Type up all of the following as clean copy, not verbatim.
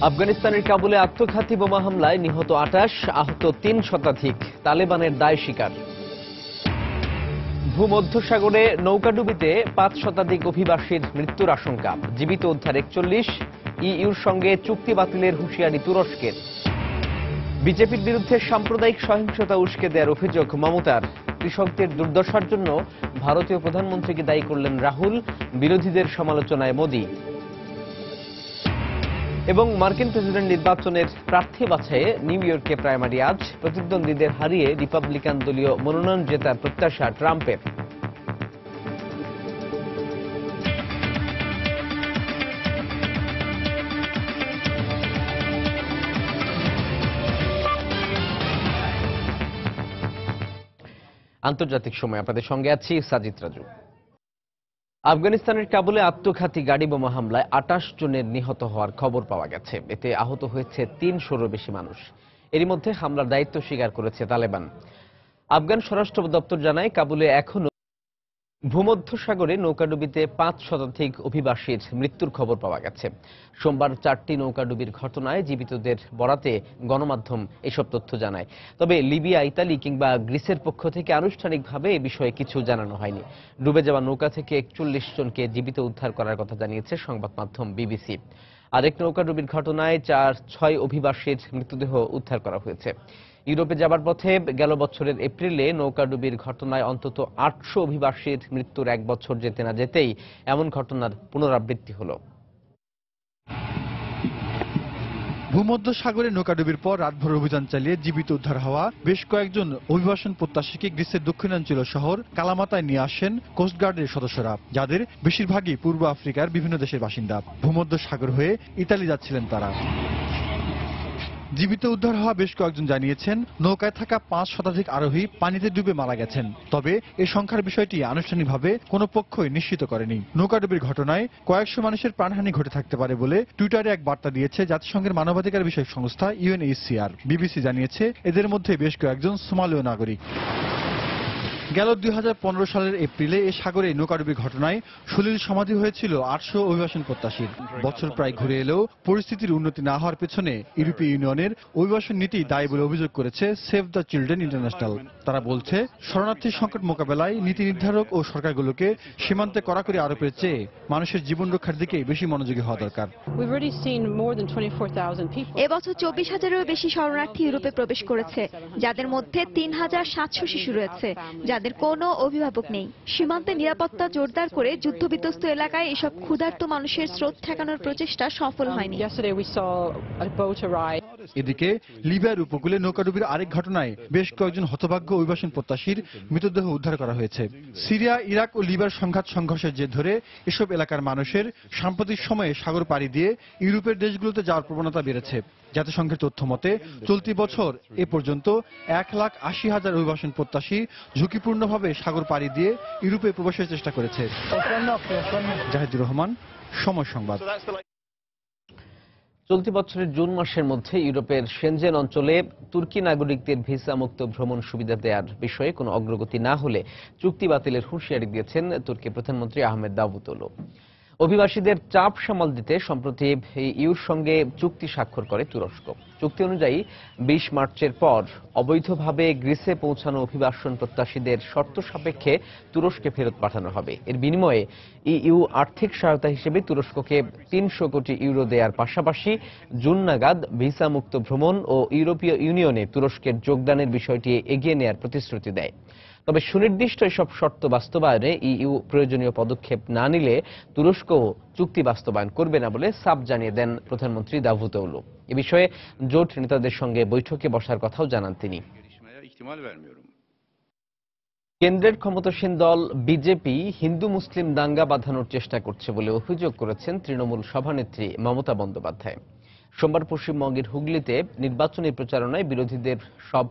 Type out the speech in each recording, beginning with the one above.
আফগানিস্তানের কাবুলে আত্মঘাতী বোমা হামলায় নিহত ২৮, আহত ৩ শতাধিক, তালেবানের দায় স্বীকার। ভূমধ্যসাগরে নৌকাডুবিতে ৫ শতাধিক অভিবাসীর মৃত্যুর আশঙ্কা, জীবিত উদ্ধার ৪১। ইইউর সঙ্গে চুক্তি বাতিলের হুঁশিয়ারি তুরস্কের। বিজেপির বিরুদ্ধে সাম্প্রদায়িক সহিংসতা উস্কে দেওয়ার অভিযোগ মমতার। কৃষকদের দুর্দশার জন্য ভারতীয় প্রধানমন্ত্রীকে দায়ী করলেন রাহুল, বিরোধীদের সমালোচনায় মোদি। এবং মার্কিন প্রেসিডেন্ট নির্বাচনের প্রার্থী বাছাইয়ে নিউ ইয়র্কে প্রাইমারি আজ, প্রতিদ্বন্দ্বীদের হারিয়ে রিপাবলিকান দলীয় মনোনয়ন জেতার প্রত্যাশা ট্রাম্পের। আন্তর্জাতিক সময় আপনাদের সঙ্গে আছি সাজিদ রাজু। আফগানিস্তানের কাবুলে আত্মঘাতী গাড়ি বোমা হামলায় ২৮ জনের নিহত হওয়ার খবর পাওয়া গেছে। এতে আহত হয়েছে ৩০০-রও বেশি মানুষ। এরই মধ্যে হামলার দায়িত্ব স্বীকার করেছে তালেবান। আফগান স্বরাষ্ট্র দপ্তর জানায়, কাবুলে এখনো ভূমধ্যসাগরে নৌকাডুবিতে ৫ শতাধিক অভিবাসীর মৃত্যুর খবর পাওয়া গেছে। সোমবার ৪টি নৌকাডুবির ঘটনায় জীবিতদের বরাতে গণমাধ্যম এসব তথ্য জানায়। তবে লিবিয়া, ইতালি কিংবা গ্রিসের পক্ষ থেকে আনুষ্ঠানিকভাবে এ বিষয়ে কিছু জানানো হয়নি। ডুবে যাওয়া নৌকা থেকে ৪১ জনকে জীবিত উদ্ধার করার কথা জানিয়েছে সংবাদ মাধ্যম বিবিসি। আরেক নৌকাডুবির ঘটনায় ৬ অভিবাসীর মৃতদেহ উদ্ধার করা হয়েছে। ইউরোপে যাবার পথে গেল বছরের এপ্রিলে নৌকাডুবির ঘটনায় অন্তত ৮০০ অভিবাসীর মৃত্যুর ১ বছর যেতে না যেতেই এমন ঘটনার পুনরাবৃত্তি হল। ভূমধ্যসাগরে নৌকাডুবির পর রাতভর অভিযান চালিয়ে জীবিত উদ্ধার হওয়া বেশ কয়েকজন অভিবাসন প্রত্যাশীকে গ্রিসের দক্ষিণাঞ্চলীয় শহর কালামাতায় নিয়ে আসেন কোস্টগার্ডের সদস্যরা, যাদের বেশিরভাগই পূর্ব আফ্রিকার বিভিন্ন দেশের বাসিন্দা। ভূমধ্যসাগর হয়ে ইতালি যাচ্ছিলেন তারা। জীবিত উদ্ধার হওয়া বেশ কয়েকজন জানিয়েছেন, নৌকায় থাকা ৫ শতাধিক আরোহী পানিতে ডুবে মারা গেছেন। তবে এই সংখ্যার বিষয়টি আনুষ্ঠানিকভাবে কোনো পক্ষই নিশ্চিত করেনি। নৌকাডুবির ঘটনায় কয়েকশো মানুষের প্রাণহানি ঘটে থাকতে পারে বলে টুইটারে এক বার্তা দিয়েছে জাতিসংঘের মানবাধিকার বিষয়ক সংস্থা UNHCR। বিবিসি জানিয়েছে, এদের মধ্যে বেশ কয়েকজন সোমালীয় নাগরিক। গেল ২০১৫ সালের এপ্রিলে এ সাগরে নৌকাডুবির ঘটনায় সলিল সমাধি হয়েছিল ৮০০ অভিবাসন প্রত্যাশীর। বছর প্রায় ঘুরে এলেও পরিস্থিতির উন্নতি না হওয়ার পেছনে ইউরোপীয় ইউনিয়নের অভিবাসন নীতি দায়ী বলে অভিযোগ করেছে সেভ দ্য চিলড্রেন ইন্টারন্যাশনাল। তারা বলছে, শরণার্থী সংকট মোকাবেলায় নীতি নির্ধারক ও সরকারগুলোকে সীমান্তে কড়াকড়ি আরোপের চেয়ে মানুষের জীবন রক্ষার দিকে বেশি মনোযোগী হওয়া দরকার। এবছর ২৪,০০০-এরও বেশি শরণার্থী ইউরোপে প্রবেশ করেছে, যাদের মধ্যে ৩,৭০০ শিশু রয়েছে, যাদের কোনো অভিভাবক নেই। সীমান্তে নিরাপত্তা জোরদার করে যুদ্ধবিধ্বস্ত এলাকায় এসব ক্ষুধার্ত মানুষের স্রোত ঠেকানোর প্রচেষ্টা সফল হয়নি। এদিকে লিবিয়ার উপকূলে নৌকাডুবির আরেক ঘটনায় বেশ কয়েকজন হতভাগ্য অভিবাসন প্রত্যাশীর মৃতদেহ উদ্ধার করা হয়েছে। সিরিয়া, ইরাক ও লিবিয়ার সংঘর্ষের জের ধরে এসব এলাকার মানুষের সাম্প্রতিক সময়ে সাগর পাড়ি দিয়ে ইউরোপের দেশগুলোতে যাওয়ার প্রবণতা বেড়েছে। জাতিসংঘের তথ্য মতে চলতি বছর এ পর্যন্ত ১,৮০,০০০ অভিবাসন প্রত্যাশী ঝুঁকিপূর্ণভাবে সাগর পাড়ি দিয়ে ইউরোপে প্রবেশের চেষ্টা করেছে। জাহিদুর রহমান, সময় সংবাদ। চলতি বছরের জুন মাসের মধ্যে ইউরোপের শেনজেন অঞ্চলে তুর্কি নাগরিকদের ভিসা মুক্ত ভ্রমণ সুবিধা দেওয়ার বিষয়ে কোনো অগ্রগতি না হলে চুক্তি বাতিলের হুঁশিয়ারি দিয়েছেন তুর্কি প্রধানমন্ত্রী আহমেদ দাভুতোগলু। অভিবাসীদের চাপ সামাল দিতে সম্প্রতি ইউর সঙ্গে চুক্তি স্বাক্ষর করে তুরস্ক। চুক্তি অনুযায়ী ২০ মার্চের পর অবৈধভাবে গ্রিসে পৌঁছানো অভিবাসন প্রত্যাশীদের শর্ত সাপেক্ষে তুরস্কে ফেরত পাঠানো হবে। এর বিনিময়ে ইইউ আর্থিক সহায়তা হিসেবে তুরস্ককে ৩০০ কোটি ইউরো দেওয়ার পাশাপাশি জুন নাগাদ ভিসা মুক্ত ভ্রমণ ও ইউরোপীয় ইউনিয়নে তুরস্কের যোগদানের বিষয়টি এগিয়ে নেওয়ার প্রতিশ্রুতি দেয়। তবে সুনির্দিষ্ট এসব শর্ত বাস্তবায়নে ইইউ প্রয়োজনীয় পদক্ষেপ না নিলে তুরস্ক চুক্তি বাস্তবায়ন করবে না বলে সাফ জানিয়ে দেন প্রধানমন্ত্রী দাভুতোগলু। এ বিষয়ে জোট নেতাদের সঙ্গে বৈঠকে বসার কথাও জানান তিনি। কেন্দ্রের ক্ষমতাসীন দল বিজেপি হিন্দু মুসলিম দাঙ্গা বাঁধানোর চেষ্টা করছে বলে অভিযোগ করেছেন তৃণমূল সভানেত্রী মমতা বন্দ্যোপাধ্যায়। সোমবার পশ্চিমবঙ্গের হুগলিতে নির্বাচনী প্রচারণায় বিরোধীদের সব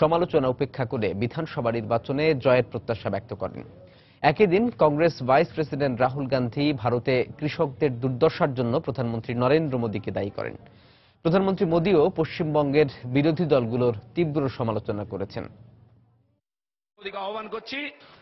সমালোচনা উপেক্ষা করে বিধানসভা নির্বাচনে জয়ের প্রত্যাশা ব্যক্ত করেন। একই দিন কংগ্রেস ভাইস প্রেসিডেন্ট রাহুল গান্ধী ভারতে কৃষকদের দুর্দশার জন্য প্রধানমন্ত্রী নরেন্দ্র মোদীকে দায়ী করেন। প্রধানমন্ত্রী মোদীও পশ্চিমবঙ্গের বিরোধী দলগুলোর তীব্র সমালোচনা করেছেন। আহ্বান করছি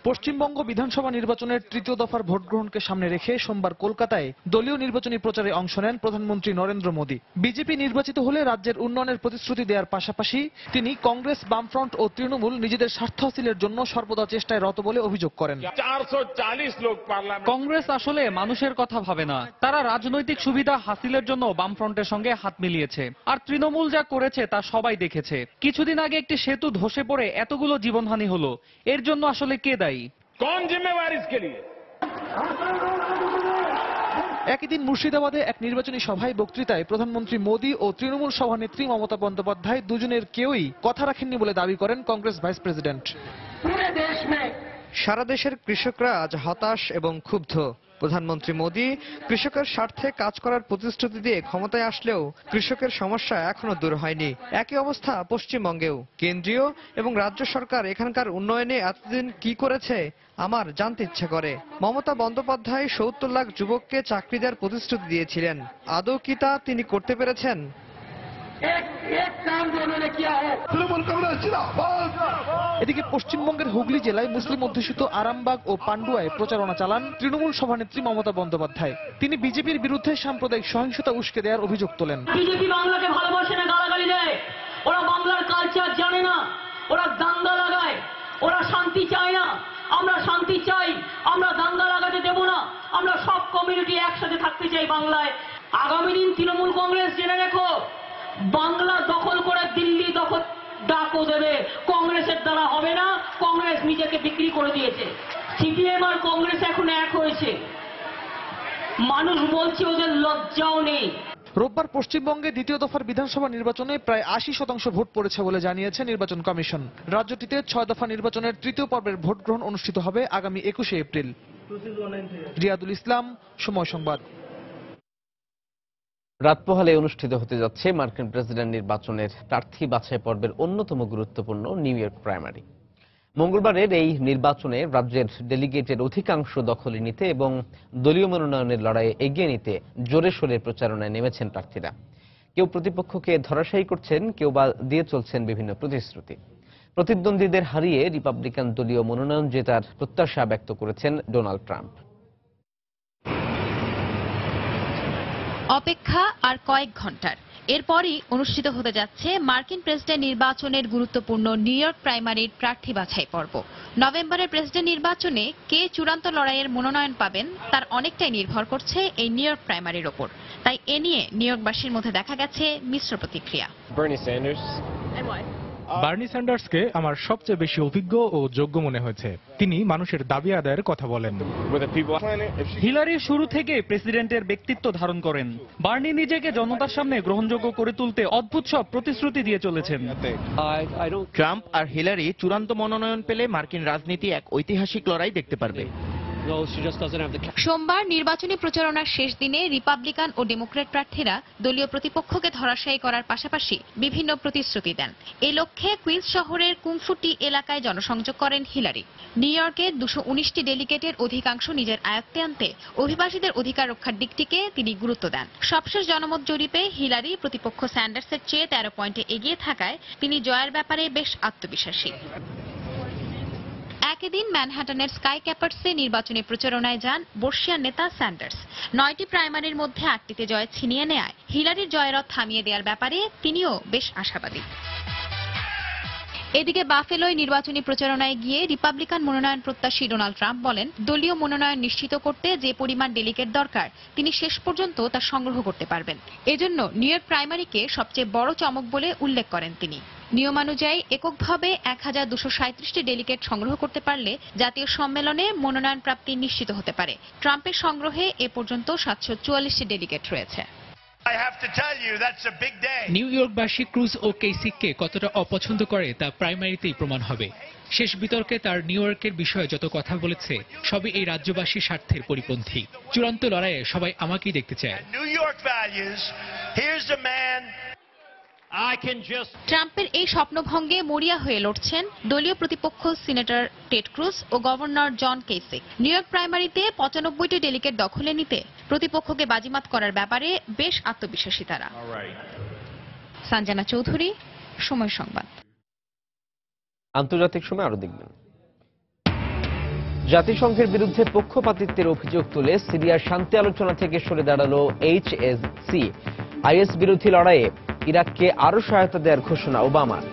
পশ্চিমবঙ্গ বিধানসভা নির্বাচনের তৃতীয় দফার ভোট গ্রহণকে সামনে রেখে সোমবার কলকাতায় দলীয় নির্বাচনী প্রচারে অংশ নেন প্রধানমন্ত্রী নরেন্দ্র মোদী। বিজেপি নির্বাচিত হলে রাজ্যের উন্নয়নের প্রতিশ্রুতি দেওয়ার পাশাপাশি তিনি কংগ্রেস, বামফ্রন্ট ও তৃণমূল নিজেদের স্বার্থ হাসিলের জন্য সর্বদা চেষ্টায় রত বলে অভিযোগ করেন। 440 লোক পার্লামেন্ট। কংগ্রেস আসলে মানুষের কথা ভাবে না, তারা রাজনৈতিক সুবিধা হাসিলের জন্য বামফ্রন্টের সঙ্গে হাত মিলিয়েছে। আর তৃণমূল যা করেছে তা সবাই দেখেছে। কিছুদিন আগে একটি সেতু ধসে পড়ে এতগুলো জীবনহানি হলো, এর জন্য আসলে কে দায়ী? कौन जिम्मेवार इसके लिए? একই দিন মুর্শিদাবাদে এক নির্বাচনী সভায় বক্তৃতায় প্রধানমন্ত্রী মোদী ও তৃণমূল সভানেত্রী মমতা বন্দ্যোপাধ্যায় দুজনের কেউই কথা রাখেননি বলে দাবি করেন কংগ্রেস ভাইস প্রেসিডেন্ট। সারা দেশের কৃষকরা আজ হতাশ এবং ক্ষুব্ধ। প্রধানমন্ত্রী মোদী কৃষকের স্বার্থে কাজ করার প্রতিশ্রুতি দিয়ে ক্ষমতায় আসলেও কৃষকের সমস্যা এখনো দূর হয়নি। একই অবস্থা পশ্চিমবঙ্গেও। কেন্দ্রীয় এবং রাজ্য সরকার এখানকার উন্নয়নে এতদিন কি করেছে আমার জানতে ইচ্ছে করে। মমতা বন্দ্যোপাধ্যায় ৭০ লাখ যুবককে চাকরি দেওয়ার প্রতিশ্রুতি দিয়েছিলেন, আদৌ কি তা তিনি করতে পেরেছেন? এদিকে পশ্চিমবঙ্গের হুগলি জেলায় মুসলিম অধ্যুষিত আরামবাগ ও পান্ডুয়ায় প্রচারণা চালান তৃণমূল সভানেত্রী মমতা বন্দ্যোপাধ্যায়। তিনি বিজেপির বিরুদ্ধে সাম্প্রদায়িক সহিংসতা উস্কে দেওয়ার অভিযোগ তোলেন। বিজেপি বাংলাকে ভালোবাসে না, গালাগালি দেয়। ওরা বাংলার কালচার জানে না, ওরা দাঙ্গা লাগায়, ওরা শান্তি চায় না। আমরা শান্তি চাই, আমরা দাঙ্গা লাগাতে দেব না। আমরা সব কমিউনিটি একসাথে থাকতে চাই বাংলায়। আগামী দিন তৃণমূল কংগ্রেস জেনে রেখো, বাংলা দখল করে দিল্লি দখল ডাকও দেবে। কংগ্রেসের দ্বারা হবে না, কংগ্রেস নিজেকে বিক্রি করে দিয়েছে। সিপিএম আর কংগ্রেস এখন এক হয়েছে। মানুষ বলছে ওদের লজ্জাও নেই। রোববার পশ্চিমবঙ্গে দ্বিতীয় দফার বিধানসভা নির্বাচনে প্রায় ৮০% ভোট পড়েছে বলে জানিয়েছে নির্বাচন কমিশন। রাজ্যটিতে ৬ দফা নির্বাচনের তৃতীয় পর্বের ভোট গ্রহণ অনুষ্ঠিত হবে আগামী ২১শে এপ্রিল। রিয়াদুল ইসলাম, সময় সংবাদ। রাত পোহালে অনুষ্ঠিত হতে যাচ্ছে মার্কিন প্রেসিডেন্ট নির্বাচনের প্রার্থী বাছাই পর্বের অন্যতম গুরুত্বপূর্ণ নিউ ইয়র্ক প্রাইমারি। মঙ্গলবারের এই নির্বাচনে রাজ্যের ডেলিগেটের অধিকাংশ দখলে নিতে এবং দলীয় মনোনয়নের লড়াইয়ে এগিয়ে নিতে জোরে সোরে প্রচারণায় নেমেছেন প্রার্থীরা। কেউ প্রতিপক্ষকে ধরাশায়ী করছেন, কেউ বা দিয়ে চলছেন বিভিন্ন প্রতিশ্রুতি। প্রতিদ্বন্দ্বীদের হারিয়ে রিপাবলিকান দলীয় মনোনয়ন জেতার প্রত্যাশা ব্যক্ত করেছেন ডোনাল্ড ট্রাম্প। অপেক্ষা আর কয়েক ঘন্টার, এরপরই অনুষ্ঠিত হতে যাচ্ছে মার্কিন প্রেসিডেন্ট নির্বাচনের গুরুত্বপূর্ণ নিউ ইয়র্ক প্রাইমারির প্রার্থী বাছাই পর্ব। নভেম্বরের প্রেসিডেন্ট নির্বাচনে কে চূড়ান্ত লড়াইয়ের মনোনয়ন পাবেন তার অনেকটাই নির্ভর করছে এই নিউ ইয়র্ক প্রাইমারির ওপর। তাই এ নিয়ে নিউ ইয়র্কবাসীর মধ্যে দেখা গেছে মিশ্র প্রতিক্রিয়া। বার্নি স্যান্ডার্সকে আমার সবচেয়ে বেশি অভিজ্ঞ ও যোগ্য মনে হয়েছে। তিনি মানুষের দাবি আদায়ের কথা বলেন। হিলারি শুরু থেকে প্রেসিডেন্টের ব্যক্তিত্ব ধারণ করেন। বার্নি নিজেকে জনতার সামনে গ্রহণযোগ্য করে তুলতে অদ্ভুত সব প্রতিশ্রুতি দিয়ে চলেছেন। ট্রাম্প আর হিলারি চূড়ান্ত মনোনয়ন পেলে মার্কিন রাজনীতি এক ঐতিহাসিক লড়াই দেখতে পারবে। সোমবার নির্বাচনী প্রচারণার শেষ দিনে রিপাবলিকান ও ডেমোক্র্যাট প্রার্থীরা দলীয় প্রতিপক্ষকে ধরাশায়ী করার পাশাপাশি বিভিন্ন প্রতিশ্রুতি দেন। এই লক্ষ্যে কুইন্স শহরের কুংফুটি এলাকায় জনসংযোগ করেন হিলারি। নিউ ইয়র্কে 219টি ডেলিগেটের অধিকাংশ নিজের আয়ত্তে আনতে অভিবাসীদের অধিকার রক্ষার দিকটিকে তিনি গুরুত্ব দেন। সবশেষ জনমত জরিপে হিলারি প্রতিপক্ষ স্যান্ডার্সের চেয়ে 13 পয়েন্টে এগিয়ে থাকায় তিনি জয়ের ব্যাপারে বেশ আত্মবিশ্বাসী। একই দিন ম্যানহাটনের স্কাই ক্যাপার্সে নির্বাচনী প্রচারণায় যান বর্ষিয়ান নেতা স্যান্ডার্স। 9টি প্রাইমারির মধ্যে 8টিতে জয় ছিনিয়ে নেয় হিলারির জয়রথ থামিয়ে দেওয়ার ব্যাপারে তিনিও বেশ আশাবাদী। এদিকে বাফেলোয় নির্বাচনী প্রচারণায় গিয়ে রিপাবলিকান মনোনয়ন প্রত্যাশী ডোনাল্ড ট্রাম্প বলেন, দলীয় মনোনয়ন নিশ্চিত করতে যে পরিমাণ ডেলিগেট দরকার তিনি শেষ পর্যন্ত তা সংগ্রহ করতে পারবেন। এজন্য নিউ ইয়র্ক প্রাইমারিকে সবচেয়ে বড় চমক বলে উল্লেখ করেন তিনি। নিয়মানুযায়ী এককভাবে 1237টি ডেলিগেট সংগ্রহ করতে পারলে জাতীয় সম্মেলনে মনোনয়ন প্রাপ্তি নিশ্চিত হতে পারে। ট্রাম্পের সংগ্রহে এ পর্যন্ত 744টি ডেলিগেট রয়েছে। নিউ ইয়র্কবাসী ক্রুজ ও কেসিককে কতটা অপছন্দ করে তা প্রাইমারিতেই প্রমাণ হবে। শেষ বিতর্কে তার নিউ ইয়র্কের বিষয়ে যত কথা বলেছে সবই এই রাজ্যবাসীর স্বার্থের পরিপন্থী। চূড়ান্ত লড়াইয়ে সবাই আমাকেই দেখতে চায়। ট্রাম্পের এই স্বপ্নভঙ্গে মরিয়া হয়ে লড়ছেন দলীয় প্রতিপক্ষ সিনেটর টেড ক্রুজ ও governor John Kasich. New York প্রাইমারিতে 95টি ডেলিগেট দখলে নিতে প্রতিপক্ষকে বাজিমাত করার ব্যাপারে বেশ আত্মবিশ্বাসী তারা। সঞ্জনা চৌধুরী, সময় সংবাদ। আন্তর্জাতিক সময় আরো দেখবেন। জাতিসংঘের বিরুদ্ধে পক্ষপাতিত্বের অভিযোগ তুলে সিরিয়ার শান্তি আলোচনা থেকে সরে দাঁড়ালো এইচএসসি। আইএস বিরোধী লড়াইয়ে ইরাককে আরও সহায়তা দেওয়ার ঘোষণা ওবামার।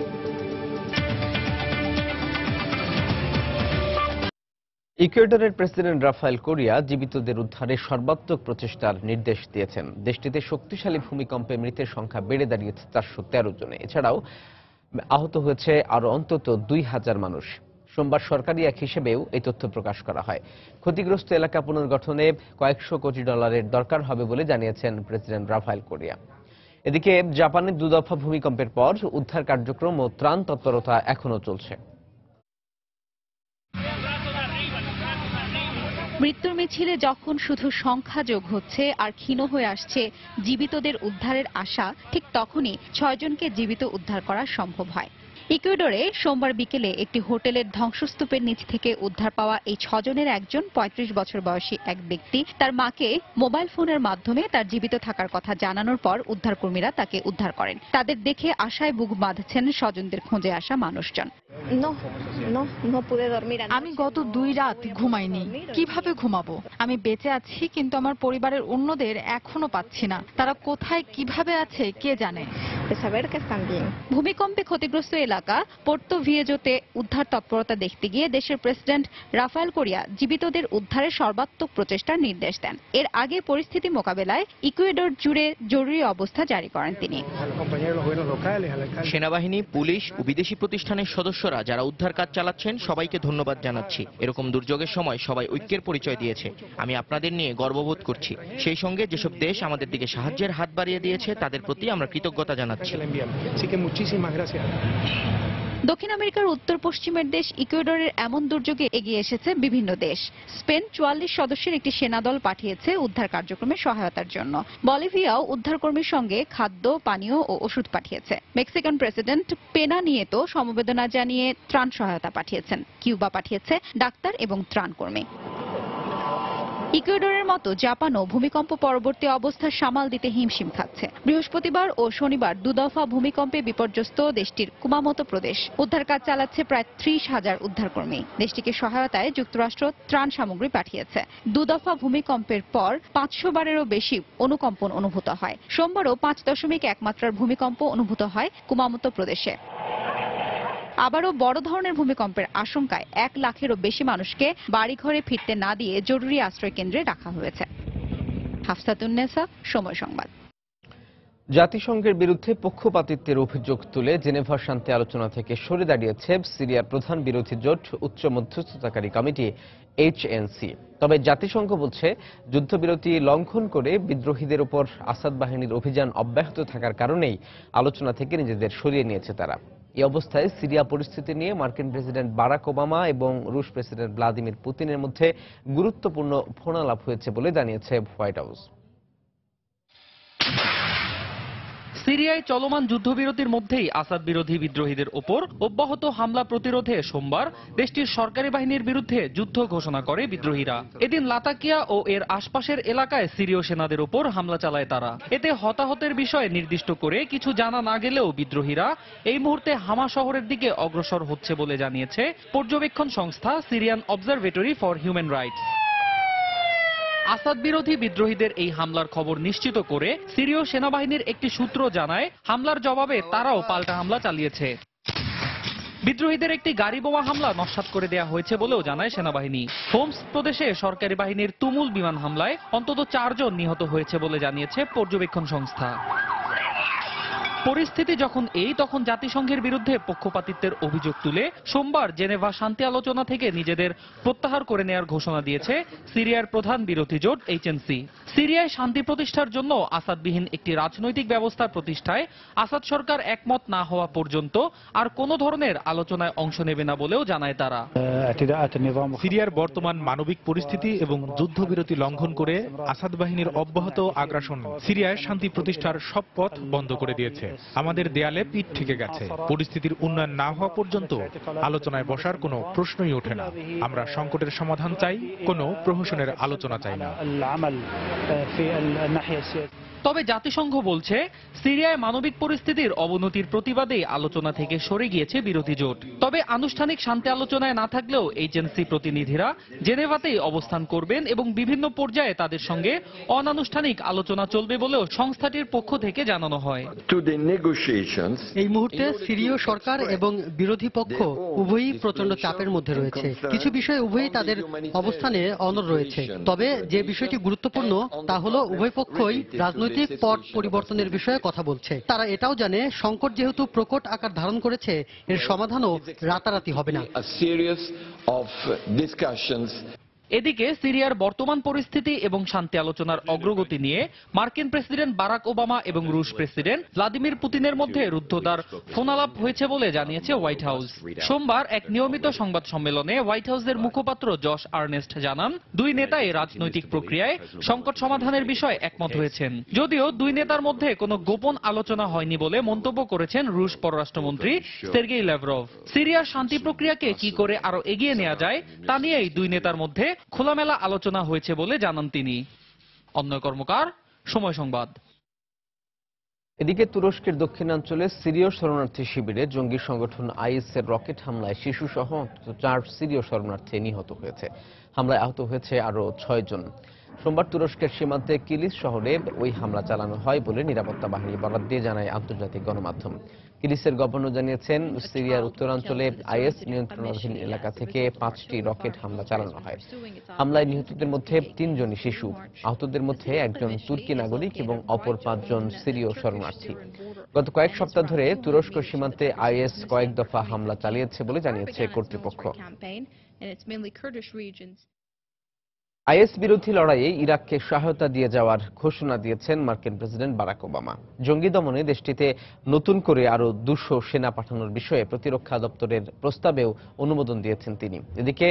ইকুয়েডরের প্রেসিডেন্ট রাফায়েল কোরিয়া জীবিতদের উদ্ধারে সর্বাত্মক প্রচেষ্টার নির্দেশ দিয়েছেন। দেশটিতে শক্তিশালী ভূমিকম্পে মৃতের সংখ্যা বেড়ে দাঁড়িয়েছে 413 জনে। এছাড়াও আহত হয়েছে আরও অন্তত 2000 মানুষ। সোমবার সরকারি এক হিসেবেও এই তথ্য প্রকাশ করা হয়। ক্ষতিগ্রস্ত এলাকা পুনর্গঠনে কয়েকশো কোটি ডলারের দরকার হবে বলে জানিয়েছেন প্রেসিডেন্ট রাফায়েল কোরিয়া। এদিকে জাপানের দুদফা ভূমিকম্পের পর উদ্ধার কার্যক্রম ও ত্রাণ তৎপরতা এখনও চলছে। মৃত্যুর মিছিলে যখন শুধু সংখ্যা যোগ হচ্ছে আর ক্ষীণ হয়ে আসছে জীবিতদের উদ্ধারের আশা, ঠিক তখনই 6 জনকে জীবিত উদ্ধার করা সম্ভব হয়। ইকুয়েডরে সোমবার বিকেলে একটি হোটেলের ধ্বংসস্তূপের নিচ থেকে উদ্ধার পাওয়া এই 6 জনের একজন 35 বছর বয়সী এক ব্যক্তি তার মাকে মোবাইল ফোনের মাধ্যমে তার জীবিত থাকার কথা জানানোর পর উদ্ধারকর্মীরা তাকে উদ্ধার করেন। তাদের দেখে আশায় বুক বাঁধছেন স্বজনদের খোঁজে আসা মানুষজন। আমি গত 2 রাত ঘুমাইনি। কিভাবে ঘুমাবো? আমি বেঁচে আছি, কিন্তু আমার পরিবারের অন্যদের এখনো পাচ্ছি না। তারা কোথায় কিভাবে আছে কে জানে। ভূমিকম্পে ক্ষতিগ্রস্ত এলাকা পোর্তো ভিয়েজোতে উদ্ধার তৎপরতা দেখতে গিয়ে দেশের প্রেসিডেন্ট রাফায়েল কোরিয়া জীবিতদের উদ্ধারের সর্বাত্মক প্রচেষ্টার নির্দেশ দেন। এর আগে পরিস্থিতি মোকাবেলায় ইকুয়েডর জুড়ে জরুরি অবস্থা জারি করেন তিনি। সেনাবাহিনী, পুলিশ ও বিদেশি প্রতিষ্ঠানের সদস্যরা যারা উদ্ধার কাজ চালাচ্ছেন সবাইকে ধন্যবাদ জানাচ্ছি। এরকম দুর্যোগের সময় সবাই ঐক্যের পরিচয় দিয়েছে। আমি আপনাদের নিয়ে গর্ববোধ করছি। সেই সঙ্গে যেসব দেশ আমাদের দিকে সাহায্যের হাত বাড়িয়ে দিয়েছে তাদের প্রতি আমরা কৃতজ্ঞতা জানাচ্ছি। দক্ষিণ আমেরিকার উত্তর পশ্চিমের দেশ ইকুয়েডরের এমন দুর্যোগে এগিয়ে এসেছে বিভিন্ন দেশ। স্পেন 44 সদস্যের একটি সেনাদল পাঠিয়েছে উদ্ধার কার্যক্রমে সহায়তার জন্য। বলিভিয়াও উদ্ধারকর্মীর সঙ্গে খাদ্য, পানীয় ও ওষুধ পাঠিয়েছে। মেক্সিকান প্রেসিডেন্ট পেনা নিয়েতো সমবেদনা জানিয়ে ত্রাণ সহায়তা পাঠিয়েছেন। কিউবা পাঠিয়েছে ডাক্তার এবং ত্রাণকর্মী। ইকুয়েডরের মতো জাপানও ভূমিকম্প পরবর্তী অবস্থা সামাল দিতে হিমশিম খাচ্ছে। বৃহস্পতিবার ও শনিবার দুদফা ভূমিকম্পে বিপর্যস্ত দেশটির কুমামোতো প্রদেশ। উদ্ধার কাজ চালাচ্ছে প্রায় 30,000 উদ্ধারকর্মী। দেশটিকে সহায়তায় যুক্তরাষ্ট্র ত্রাণ সামগ্রী পাঠিয়েছে। দুদফা ভূমিকম্পের পর 500 বারেরও বেশি অনুকম্পন অনুভূত হয়। সোমবারও 5.1 মাত্রার ভূমিকম্প অনুভূত হয় কুমামোতো প্রদেশে। আবারও বড় ধরনের ভূমিকম্পের আশঙ্কায় 1 লাখেরও বেশি মানুষকে বাড়িঘরে ফিরতে না দিয়ে জরুরি আশ্রয় কেন্দ্রে রাখা হয়েছে। হাফসাতুন্নেসা, সময় সংবাদ। জাতিসংঘের বিরুদ্ধে পক্ষপাতিত্বের অভিযোগ তুলে জেনেভা শান্তি আলোচনা থেকে সরে দাঁড়িয়েছে সিরিয়ার প্রধান বিরোধী জোট উচ্চ মধ্যস্থতাকারী কমিটি এইচএনসি। তবে জাতিসংঘ বলছে যুদ্ধবিরতি লঙ্ঘন করে বিদ্রোহীদের উপর আসাদ বাহিনীর অভিযান অব্যাহত থাকার কারণেই আলোচনা থেকে নিজেদের সরিয়ে নিয়েছে তারা। এই অবস্থায় সিরিয়া পরিস্থিতি নিয়ে মার্কিন প্রেসিডেন্ট বারাক ওবামা এবং রুশ প্রেসিডেন্ট ভ্লাদিমির পুতিনের মধ্যে গুরুত্বপূর্ণ ফোনালাপ হয়েছে বলে জানিয়েছে হোয়াইট হাউস। সিরিয়ায় চলমান যুদ্ধবিরতির মধ্যেই আসাদ বিরোধী বিদ্রোহীদের ওপর অব্যাহত হামলা প্রতিরোধে সোমবার দেশটির সরকারি বাহিনীর বিরুদ্ধে যুদ্ধ ঘোষণা করে বিদ্রোহীরা। এদিন লাতাকিয়া ও এর আশপাশের এলাকায় সিরীয় সেনাদের ওপর হামলা চালায় তারা। এতে হতাহতের বিষয়ে নির্দিষ্ট করে কিছু জানা না গেলেও বিদ্রোহীরা এই মুহূর্তে হামা শহরের দিকে অগ্রসর হচ্ছে বলে জানিয়েছে পর্যবেক্ষণ সংস্থা Syrian observatory for human rights. Asad বিরোধী বিদ্রোহীদের এই হামলার খবর নিশ্চিত করে সিরীয় সেনাবাহিনীর একটি সূত্র জানায় হামলার জবাবে তারাও পাল্টা হামলা চালিয়েছে। বিদ্রোহীদের একটি গাড়ি বোমা হামলা নস্যাৎ করে দেওয়া হয়েছে বলেও জানায় সেনাবাহিনী। হোমস প্রদেশে সরকারি বাহিনীর তুমুল বিমান হামলায় অন্তত 4 জন নিহত হয়েছে বলে জানিয়েছে পর্যবেক্ষণ সংস্থা। পরিস্থিতি যখন তখন জাতিসংঘের বিরুদ্ধে পক্ষপাতিত্বের অভিযোগ তুলে সোমবার জেনেভা শান্তি আলোচনা থেকে নিজেদের প্রত্যাহার করে নেওয়ার ঘোষণা দিয়েছে সিরিয়ার প্রধান বিরোধী জোট এইচএনসি। সিরিয়ায় শান্তি প্রতিষ্ঠার জন্য আসাদবিহীন একটি রাজনৈতিক ব্যবস্থা প্রতিষ্ঠায় আসাদ সরকার একমত না হওয়া পর্যন্ত আর কোনো ধরনের আলোচনায় অংশ নেবে না বলেও জানায় তারা। সিরিয়ার বর্তমান মানবিক পরিস্থিতি এবং যুদ্ধবিরতি লঙ্ঘন করে আসাদ বাহিনীর অব্যাহত আগ্রাসন সিরিয়ায় শান্তি প্রতিষ্ঠার সব পথ বন্ধ করে দিয়েছে। আমাদের দেয়ালে পিঠ ঠেকে গেছে। পরিস্থিতির উন্নয়ন না হওয়া পর্যন্ত আলোচনায় বসার কোনো প্রশ্নই ওঠে না। আমরা সংকটের সমাধান চাই, কোনো প্রহসনের আলোচনা চাই না। তবে জাতিসংঘ বলছে সিরিয়ায় মানবিক পরিস্থিতির অবনতির প্রতিবাদে আলোচনা থেকে সরে গিয়েছে বিরোধী জোট। তবে আনুষ্ঠানিক শান্তি আলোচনায় না থাকলেও এইচএনসি প্রতিনিধিরা জেনেভাতেই অবস্থান করবেন এবং বিভিন্ন পর্যায়ে তাদের সঙ্গে অনানুষ্ঠানিক আলোচনা চলবে বলেও সংস্থাটির পক্ষ থেকে জানানো হয়। এই মুহূর্তে সিরীয় সরকার এবং বিরোধী পক্ষ উভয়ই প্রচন্ড চাপের মধ্যে রয়েছে। কিছু বিষয়ে উভয়ই তাদের অবস্থানে অনড় রয়েছে। তবে যে বিষয়টি গুরুত্বপূর্ণ তা হলো উভয় পক্ষই রাজনৈতিক পট পরিবর্তনের বিষয়ে কথা বলছে। তারা এটাও জানে সংকট যেহেতু প্রকট আকার ধারণ করেছে, এর সমাধানও রাতারাতি হবে না। এদিকে সিরিয়ার বর্তমান পরিস্থিতি এবং শান্তি আলোচনার অগ্রগতি নিয়ে মার্কিন প্রেসিডেন্ট বারাক ওবামা এবং রুশ প্রেসিডেন্ট ভ্লাদিমির পুতিনের মধ্যে রুদ্ধদ্বার ফোনালাপ হয়েছে বলে জানিয়েছে হোয়াইট হাউস। সোমবার এক নিয়মিত সংবাদ সম্মেলনে হোয়াইট হাউসের মুখপাত্র জশ আর্নেস্ট জানান, দুই নেতাই রাজনৈতিক প্রক্রিয়ায় সংকট সমাধানের বিষয়ে একমত হয়েছেন। যদিও দুই নেতার মধ্যে কোনো গোপন আলোচনা হয়নি বলে মন্তব্য করেছেন রুশ পররাষ্ট্রমন্ত্রী সের্গেই ল্যাভরভ। সিরিয়ার শান্তি প্রক্রিয়াকে কি করে আরো এগিয়ে নেওয়া যায় তা নিয়েই দুই নেতার মধ্যে খোলামেলা আলোচনা হয়েছে বলে জানান তিনি। অন্যয় কর্মকার, সময় সংবাদ। এদিকে তুরস্কের দক্ষিণাঞ্চলে সিরীয় শরণার্থী শিবিরে জঙ্গি সংগঠন আইএসের রকেট হামলায় শিশুসহ 4 সিরীয় শরণার্থী নিহত হয়েছে। হামলায় আহত হয়েছে আরও 6 জন। সোমবার তুরস্কের সীমান্তে কিলিস শহরে ওই হামলা চালানো হয় বলে নিরাপত্তা বাহিনী বরাত দিয়ে জানায় আন্তর্জাতিক গণমাধ্যম। কিলিসের গভর্নর জানিয়েছেন, সিরিয়ার উত্তরাঞ্চলে আইএস নিয়ন্ত্রণাধীন এলাকা থেকে 5টি রকেট হামলা চালানো হয়। হামলায় নিহতদের মধ্যে 3 জনই শিশু। আহতদের মধ্যে একজন তুর্কি নাগরিক এবং অপর 5 জন সিরীয় শরণার্থী। গত কয়েক সপ্তাহ ধরে তুরস্ক সীমান্তে আইএস কয়েক দফা হামলা চালিয়েছে বলে জানিয়েছে কর্তৃপক্ষ। আইএস বিরোধী লড়াইয়ে ইরাককে সহায়তা দিয়ে যাওয়ার ঘোষণা দিয়েছেন মার্কিন প্রেসিডেন্ট বারাক ওবামা। জঙ্গি দমনে দেশটিতে নতুন করে আরও 200 সেনা পাঠানোর বিষয়ে প্রতিরক্ষা দপ্তরের প্রস্তাবেও অনুমোদন দিয়েছেন তিনি। এদিকে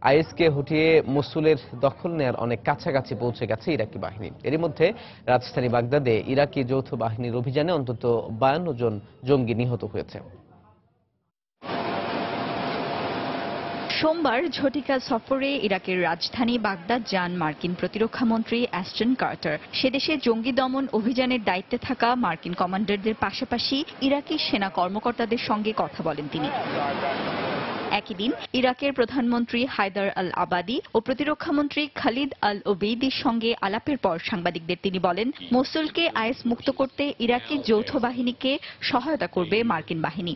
আইএসকে হটিয়ে মসুলের দখল নেয়ার অনেক কাছাকাছি পৌঁছে গেছে ইরাকি বাহিনী। এরই মধ্যে রাজধানী বাগদাদে ইরাকি যৌথ বাহিনীর অভিযানে অন্তত 52 জন জঙ্গি নিহত হয়েছে। সোমবার ঝটিকা সফরে ইরাকের রাজধানী বাগদাদ যান মার্কিন প্রতিরক্ষা মন্ত্রী অ্যাস্টন কার্টার। সেদেশে জঙ্গি দমন অভিযানের দায়িত্বে থাকা মার্কিন কমান্ডারদের পাশাপাশি ইরাকি সেনা কর্মকর্তাদের সঙ্গে কথা বলেন তিনি। একই দিন ইরাকের প্রধানমন্ত্রী হায়দার আল আবাদি ও প্রতিরক্ষামন্ত্রী খালিদ আল ওবেইদির সঙ্গে আলাপের পর সাংবাদিকদের তিনি বলেন, মসুলকে আইএস মুক্ত করতে ইরাকি যৌথ বাহিনীকে সহায়তা করবে মার্কিন বাহিনী।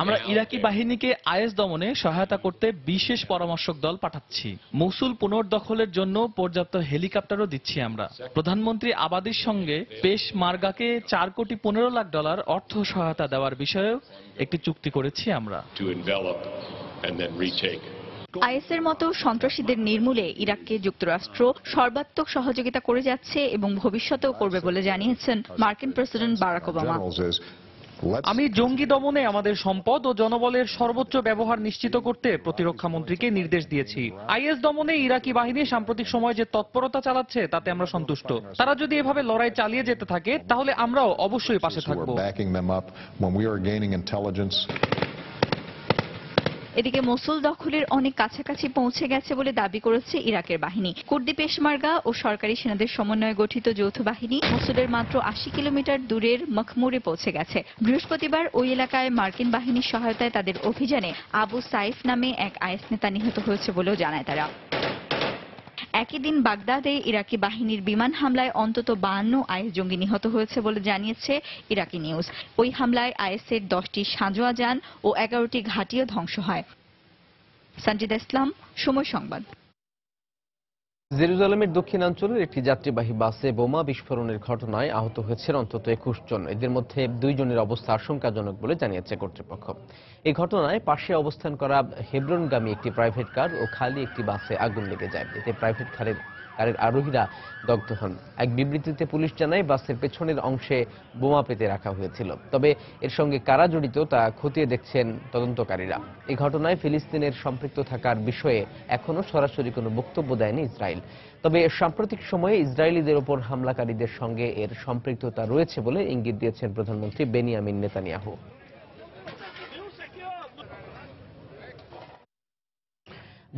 আমরা ইরাকি বাহিনীকে আইএস দমনে সহায়তা করতে বিশেষ পরামর্শক দল পাঠাচ্ছি। মসুল পুনর্দখলের জন্য পর্যাপ্ত হেলিকপ্টারও দিচ্ছি আমরা। প্রধানমন্ত্রী আবাদির সঙ্গে পেশ মার্গাকে $4 কোটি 15 লাখ অর্থ সহায়তা দেওয়ার বিষয়েও একটি চুক্তি করেছি আমরা। আইএসের মতো সন্ত্রাসীদের নির্মূলে ইরাককে যুক্তরাষ্ট্র সর্বাত্মক সহযোগিতা করে যাচ্ছে এবং ভবিষ্যতেও করবে বলে জানিয়েছেন মার্কিন প্রেসিডেন্ট বারাক ওবামা। আমি জঙ্গি দমনে আমাদের সম্পদ ও জনবলের সর্বোচ্চ ব্যবহার নিশ্চিত করতে প্রতিরক্ষা মন্ত্রীকে নির্দেশ দিয়েছি। আইএস দমনে ইরাকি বাহিনী সাম্প্রতিক সময়ে যে তৎপরতা চালাচ্ছে তাতে আমরা সন্তুষ্ট। তারা যদি এভাবে লড়াই চালিয়ে যেতে থাকে তাহলে আমরাও অবশ্যই পাশে থাকব। এদিকে মসুল দখলের অনেক কাছাকাছি পৌঁছে গেছে বলে দাবি করেছে ইরাকের বাহিনী। কুর্দি পেশমার্গা ও সরকারি সেনাদের সমন্বয়ে গঠিত যৌথ বাহিনী মসুলের মাত্র 80 কিলোমিটার দূরের মখমুরে পৌঁছে গেছে। বৃহস্পতিবার ওই এলাকায় মার্কিন বাহিনীর সহায়তায় তাদের অভিযানে আবু সাইফ নামে এক আইএস নেতা নিহত হয়েছে বলেও জানায় তারা। একই দিন বাগদাদে ইরাকি বাহিনীর বিমান হামলায় অন্তত 52 আইএস জঙ্গি নিহত হয়েছে বলে জানিয়েছে ইরাকি নিউজ। ওই হামলায় আইএসের 10টি সাঁজোয়া যান ও 11টি ঘাঁটিও ধ্বংস হয়। সঞ্জিদা ইসলাম, সময় সংবাদ। জেরুজালেমের দক্ষিণাঞ্চলের একটি যাত্রীবাহী বাসে বোমা বিস্ফোরণের ঘটনায় আহত হয়েছেন অন্তত 21 জন। এদের মধ্যে 2 জনের অবস্থা আশঙ্কাজনক বলে জানিয়েছে কর্তৃপক্ষ। এই ঘটনায় পাশে অবস্থান করা হেব্রনগামী একটি প্রাইভেট কার ও খালি একটি বাসে আগুন লেগে যায়। এতে প্রাইভেট কারের গাড়ির আরোহীরা দগ্ধ হন। এক বিবৃতিতে পুলিশ জানায় বাসের পেছনের অংশে বোমা পেতে রাখা হয়েছিল। তবে এর সঙ্গে কারা জড়িত তা খতিয়ে দেখছেন তদন্তকারীরা। এই ঘটনায় ফিলিস্তিনের সম্পৃক্ত থাকার বিষয়ে এখনো সরাসরি কোনো বক্তব্য দেয়নি ইসরায়েল। তবে সাম্প্রতিক সময়ে ইসরায়েলিদের ওপর হামলাকারীদের সঙ্গে এর সম্পৃক্ততা রয়েছে বলে ইঙ্গিত দিয়েছেন প্রধানমন্ত্রী বেনিয়ামিন নেতানিয়াহু।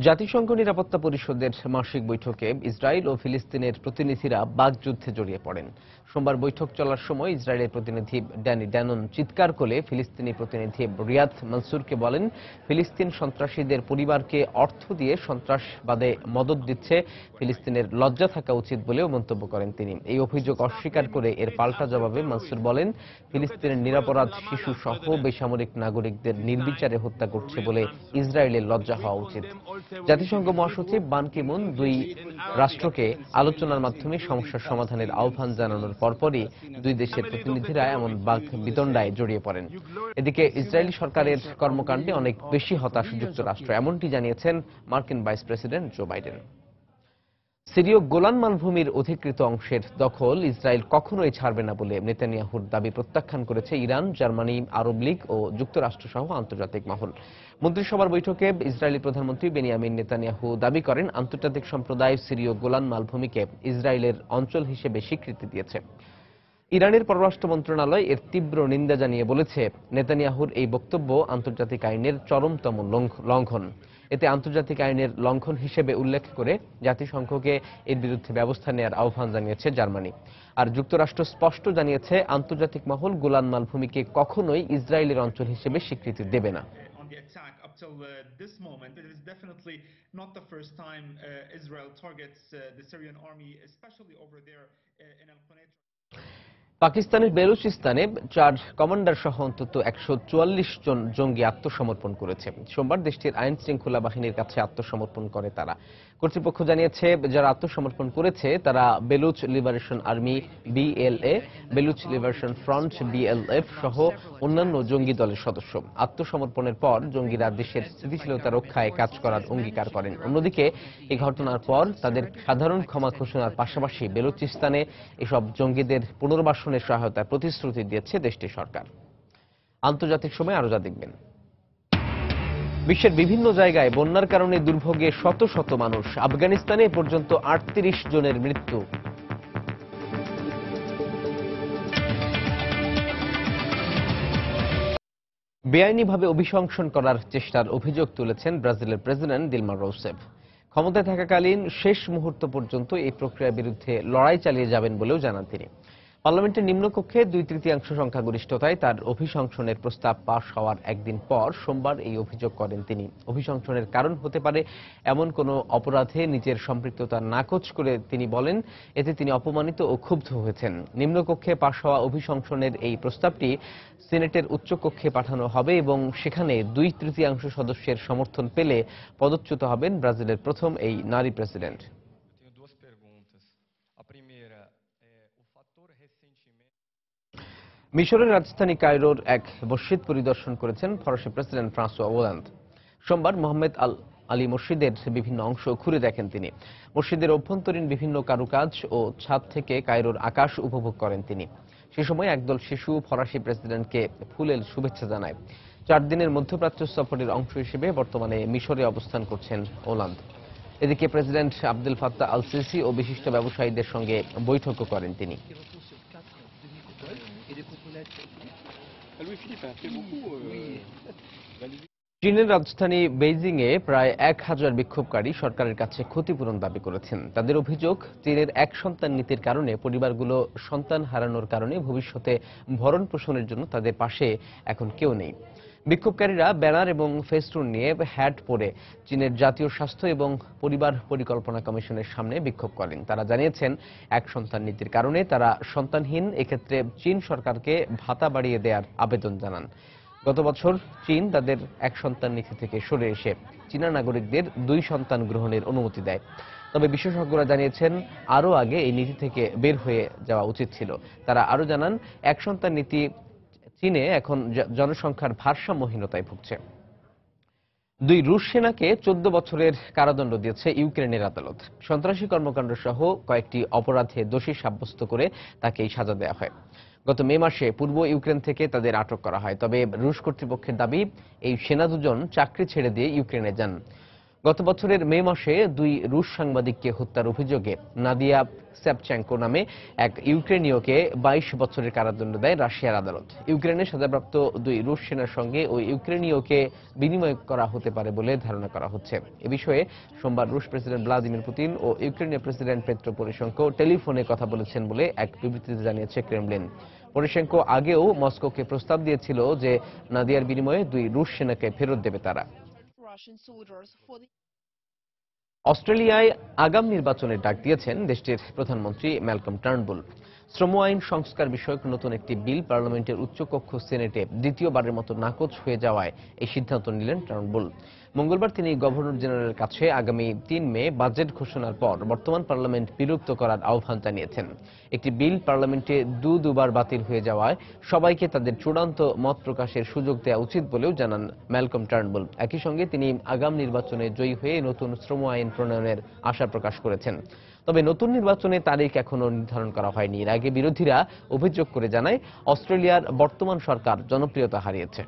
জাতিসংঘ নিরাপত্তা পরিষদের মাসিক বৈঠকে ইসরায়েল ও ফিলিস্তিনের প্রতিনিধিরা বাকযুদ্ধে জড়িয়ে পড়েন। সোমবার বৈঠক চলার সময় ইসরায়েলের প্রতিনিধি ড্যানি ড্যানন চিৎকার করে ফিলিস্তিনি প্রতিনিধি রিয়াদ মনসুরকে বলেন, ফিলিস্তিন সন্ত্রাসীদের পরিবারকে অর্থ দিয়ে সন্ত্রাসবাদে মদদ দিচ্ছে, ফিলিস্তিনের লজ্জা থাকা উচিত বলেও মন্তব্য করেন তিনি। এই অভিযোগ অস্বীকার করে এর পাল্টা জবাবে মনসুর বলেন, ফিলিস্তিনের নিরপরাধ শিশু সহ বেসামরিক নাগরিকদের নির্বিচারে হত্যা করছে বলে ইসরায়েলের লজ্জা হওয়া উচিত। জাতিসংঘ মহাসচিব বান কি মুন দুই রাষ্ট্রকে আলোচনার মাধ্যমে সমস্যার সমাধানের আহ্বান জানানোর পরপরই দুই দেশের প্রতিনিধিরা এমন বাক বিতণ্ডায় জড়িয়ে পড়েন। এদিকে ইসরায়েলি সরকারের কর্মকাণ্ডে অনেক বেশি হতাশ যুক্তরাষ্ট্র, এমনটি জানিয়েছেন মার্কিন ভাইস প্রেসিডেন্ট জো বাইডেন। সিরীয় গোলান মালভূমির অধিকৃত অংশের দখল ইসরায়েল কখনোই ছাড়বে না বলে নেতানিয়াহুর দাবি প্রত্যাখ্যান করেছে ইরান, জার্মানি, আরব লীগ ও যুক্তরাষ্ট্র সহ আন্তর্জাতিক মহল। মন্ত্রিসভার বৈঠকে ইসরায়েলি প্রধানমন্ত্রী বেনিয়ামিন নেতানিয়াহু দাবি করেন, আন্তর্জাতিক সম্প্রদায় সিরীয় গোলান মালভূমিকে ইসরায়েলের অঞ্চল হিসেবে স্বীকৃতি দিয়েছে। ইরানের পররাষ্ট্র মন্ত্রণালয় এর তীব্র নিন্দা জানিয়ে বলেছে, নেতানিয়াহুর এই বক্তব্য আন্তর্জাতিক আইনের চরমতম লঙ্ঘন। এতে আন্তর্জাতিক আইনের লঙ্ঘন হিসেবে উল্লেখ করে জাতিসংঘকে এর বিরুদ্ধে ব্যবস্থা নেওয়ার আহ্বান জানিয়েছে জার্মানি। আর যুক্তরাষ্ট্র স্পষ্ট জানিয়েছে, আন্তর্জাতিক মহল গোলান মালভূমিকে কখনোই ইসরায়েলের অঞ্চল হিসেবে স্বীকৃতি দেবে না। Till this moment, it is definitely not the first time Israel targets the Syrian army, especially over there in Al-Qunayt. পাকিস্তানের বেলুচিস্তানে 4 কমান্ডার সহ অন্তত 144 জন জঙ্গি আত্মসমর্পণ করেছে। সোমবার দেশটির আইন শৃঙ্খলা বাহিনীর কাছে আত্মসমর্পণ করে তারা। কর্তৃপক্ষ জানিয়েছে, যারা আত্মসমর্পণ করেছে তারা Baloch liberation army BLA, Baloch liberation front BLF সহ অন্যান্য জঙ্গি দলের সদস্য। আত্মসমর্পণের পর জঙ্গিরা দেশের স্থিতিশীলতা রক্ষায় কাজ করার অঙ্গীকার করেন। অন্যদিকে এই ঘটনার পর তাদের সাধারণ ক্ষমা ঘোষণার পাশাপাশি বেলুচিস্তানে এসব জঙ্গিদের পুনর্বাসনের সহায়তার প্রতিশ্রুতি দিয়েছে দেশটির সরকার। আন্তর্জাতিক সময় আরো যা দেখবেন, বিশ্বের বিভিন্ন জায়গায় বন্যার কারণে দুর্ভোগে শত শত মানুষ। আফগানিস্তানে এ পর্যন্ত 38 জনের মৃত্যু। বেআইনিভাবে অভিশংসন করার চেষ্টার অভিযোগ তুলেছেন ব্রাজিলের প্রেসিডেন্ট দিলমা রোসেফ। ক্ষমতায় থাকাকালীন শেষ মুহূর্ত পর্যন্ত এই প্রক্রিয়ার বিরুদ্ধে লড়াই চালিয়ে যাবেন বলেও জানান তিনি। পার্লামেন্টের নিম্নকক্ষে 2/3 সংখ্যাগরিষ্ঠতায় তার অভিশংসনের প্রস্তাব পাশ হওয়ার একদিন পর সোমবার এই অভিযোগ করেন তিনি। অভিশংসনের কারণ হতে পারে এমন কোনো অপরাধে নিজের সম্পৃক্ততা নাকচ করে তিনি বলেন, এতে তিনি অপমানিত ও ক্ষুব্ধ হয়েছেন। নিম্নকক্ষে পাশ হওয়া অভিশংসনের এই প্রস্তাবটি সিনেটের উচ্চকক্ষে পাঠানো হবে এবং সেখানে 2/3 সদস্যের সমর্থন পেলে পদচ্যুত হবেন ব্রাজিলের প্রথম এই নারী প্রেসিডেন্ট। মিশরের রাজধানী কায়রোর এক মসজিদ পরিদর্শন করেছেন ফরাসি প্রেসিডেন্ট ফ্রাঁসোয়া ওলান্দ। সোমবার মোহাম্মদ আল আলী মসজিদের বিভিন্ন অংশ ঘুরে দেখেন তিনি। মসজিদের অভ্যন্তরীণ বিভিন্ন কারুকাজ ও ছাদ থেকে কায়রোর আকাশ উপভোগ করেন তিনি। সে সময় একদল শিশু ফরাসি প্রেসিডেন্টকে ফুলেল শুভেচ্ছা জানায়। 4 দিনের মধ্যপ্রাচ্য সফরের অংশ হিসেবে বর্তমানে মিশরে অবস্থান করছেন ওলান্দ। এদিকে president Abdul Fattah al Sisi ও বিশিষ্ট ব্যবসায়ীদের সঙ্গে বৈঠকও করেন তিনি। চীনের রাজধানী বেইজিং এ প্রায় 1000 বিক্ষোভকারী সরকারের কাছে ক্ষতিপূরণ দাবি করেছেন। তাদের অভিযোগ, চীনের এক সন্তান নীতির কারণে পরিবারগুলো সন্তান হারানোর কারণে ভবিষ্যতে ভরণ পোষণের জন্য তাদের পাশে এখন কেউ নেই। বিক্ষোভকারীরা ব্যানার এবং ফেস্টুন নিয়ে হ্যাট পরে চীনের জাতীয় স্বাস্থ্য এবং পরিবার পরিকল্পনা কমিশনের সামনে বিক্ষোভ করেন। তারা জানিয়েছেন, এক সন্তান নীতির কারণে তারা সন্তানহীন, এক্ষেত্রে চীন সরকারকে ভাতা বাড়িয়ে দেওয়ার আবেদন জানান। গত বছর চীন তাদের এক সন্তান নীতি থেকে সরে এসে চীনা নাগরিকদের 2 সন্তান গ্রহণের অনুমতি দেয়। তবে বিশেষজ্ঞরা জানিয়েছেন, আরও আগে এই নীতি থেকে বের হয়ে যাওয়া উচিত ছিল। তারা আরও জানান, এক সন্তান নীতি চীনে এখন জনসংখ্যার ভারসাম্যহীনতায় ভুগছে। দুই রুশ সেনাকে 14 বছরের কারাদণ্ড দিয়েছে ইউক্রেনের আদালত। সন্ত্রাসী কর্মকাণ্ড সহ কয়েকটি অপরাধে দোষী সাব্যস্ত করে তাকে এই সাজা দেওয়া হয়। গত মে মাসে পূর্ব ইউক্রেন থেকে তাদের আটক করা হয়। তবে রুশ কর্তৃপক্ষের দাবি, এই সেনা দুজন চাকরি ছেড়ে দিয়ে ইউক্রেনে যান। গত বছরের মে মাসে দুই রুশ সাংবাদিককে হত্যার অভিযোগে নাদিয়া সেপচেঙ্কো নামে এক ইউক্রেনীয়কে 22 বছরের কারাদণ্ড দেয় রাশিয়ার আদালত। ইউক্রেনের সাজাপ্রাপ্ত দুই রুশ সেনার সঙ্গে ওই ইউক্রেনীয়কে বিনিময় করা হতে পারে বলে ধারণা করা হচ্ছে। এ বিষয়ে সোমবার রুশ প্রেসিডেন্ট ভ্লাদিমির পুতিন ও ইউক্রেনীয় প্রেসিডেন্ট পেট্রো পoroশেঙ্কো টেলিফোনে কথা বলেছেন বলে এক বিবৃতিতে জানিয়েছে ক্রেমলিন। পoroশেঙ্কো আগেও মস্কোকে প্রস্তাব দিয়েছিল যে নাদিয়ার বিনিময়ে দুই রুশ সেনাকে ফেরত দেবে তারা। অস্ট্রেলিয়ায় আগাম নির্বাচনের ডাক দিয়েছেন দেশটির প্রধানমন্ত্রী ম্যালকম টার্নবুল। শ্রম আইন সংস্কার বিষয়ক নতুন একটি বিল পার্লামেন্টের উচ্চকক্ষ সিনেটে দ্বিতীয়বারের মতো নাকচ হয়ে যাওয়ায় এই সিদ্ধান্ত নিলেন টার্নবুল। মঙ্গলবার তিনি গভর্নর জেনারেলের কাছে আগামী 3 মে বাজেট ঘোষণার পর বর্তমান পার্লামেন্ট বিলুপ্ত করার আহ্বান জানিয়েছেন। একটি বিল পার্লামেন্টে দুবার বাতিল হয়ে যাওয়ায় সবাইকে তাদের চূড়ান্ত মত প্রকাশের সুযোগ দেওয়া উচিত বলেও জানান ম্যালকম টার্নবুল। একই সঙ্গে তিনি আগাম নির্বাচনে জয়ী হয়ে নতুন শ্রম আইন প্রণয়নের আশা প্রকাশ করেছেন। তবে নতুন নির্বাচনের তারিখ এখনো নির্ধারণ করা হয়নি। এর আগে বিরোধীরা অভিযোগ করে জানায় অস্ট্রেলিয়ার বর্তমান সরকার জনপ্রিয়তা হারিয়েছে।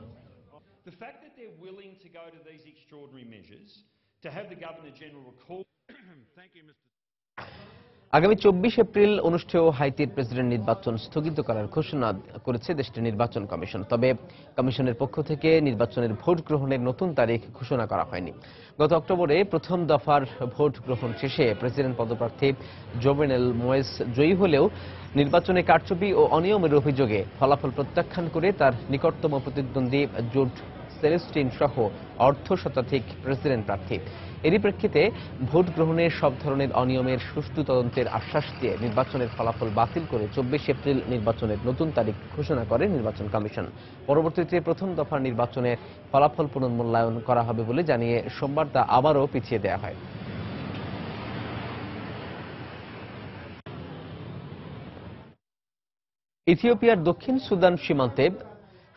আগামী 24 এপ্রিল অনুষ্ঠেয় হাইতির প্রেসিডেন্ট নির্বাচন স্থগিত করার ঘোষণা করেছে দেশটির নির্বাচন কমিশন। তবে কমিশনের পক্ষ থেকে নির্বাচনের ভোট গ্রহণের নতুন তারিখ ঘোষণা করা হয়নি। গত অক্টোবরে প্রথম দফার ভোট গ্রহণ শেষে প্রেসিডেন্ট পদপ্রার্থী জোভেনেল মোয়েস জয়ী হলেও নির্বাচনে কারচুপি ও অনিয়মের অভিযোগে ফলাফল প্রত্যাখ্যান করে তার নিকটতম প্রতিদ্বন্দ্বী জুড সেলেস্টিন সহ অর্ধশতাধিক প্রেসিডেন্ট প্রার্থী। এরই প্রেক্ষিতে ভোট গ্রহণের সব ধরনের অনিয়মের সুষ্ঠু তদন্তের আশ্বাস দিয়ে নির্বাচনের ফলাফল বাতিল করে 24 এপ্রিল নির্বাচনের নতুন তারিখ ঘোষণা করে নির্বাচন কমিশন। পরবর্তীতে প্রথম দফার নির্বাচনের ফলাফল পুনর্মূল্যায়ন করা হবে বলে জানিয়ে সোমবার তা আবারও পিছিয়ে দেওয়া হয়। ইথিওপিয়ার দক্ষিণ সুদান সীমান্তে